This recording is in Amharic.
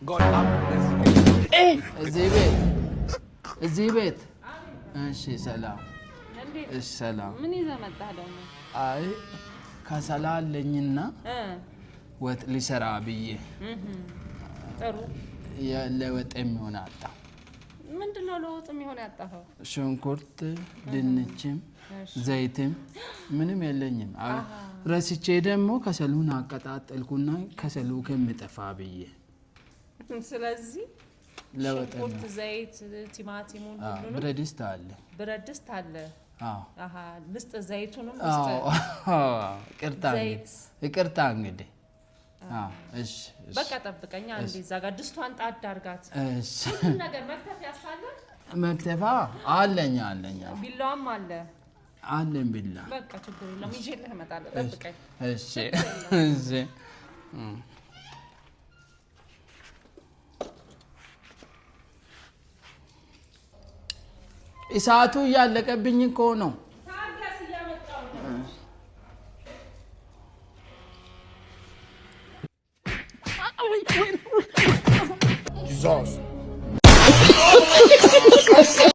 God have mercy. እዚህ ቤት እሺ ሰላም እሺ ሰላም ምን ይዘህ መጣህ ደግሞ አይ ከሰላለኝና ወጥ ሊሰራ ብዬ ጥሩ ለወጥ የሚሆን አጣ ምንድነው ለወጥ የሚሆን ያጣኸው ሽንኩርት ድንችም ዘይትም ምንም የለኝም ረስቼ ደግሞ ከሰሉን አቀጣጠልኩና ከሰሉ ከመጠፋ ብዬ ስለዚህ ለወጥ ሽንኩርት ዘይት ቲማቲም ሁሉ ብረድስት አለ አሃ ልስጥ ዘይቱንም ይቅርታ እንግዲህ እሺ በቃ ጠብቀኛ አንዴ እዛ ጋር ድስቷን ጣድ አድርጋት እሺ ነገር መክተፍ ያሳለ መክተፋ አለኝ ቢላዋም አለኝ ቢላ በቃ ችግር የለም ይዤልህ እመጣለሁ ጠብቀኝ እሺ እሳቱ ያለቀብኝ እኮ ነው ታዲያስ ያመጣው Jesus.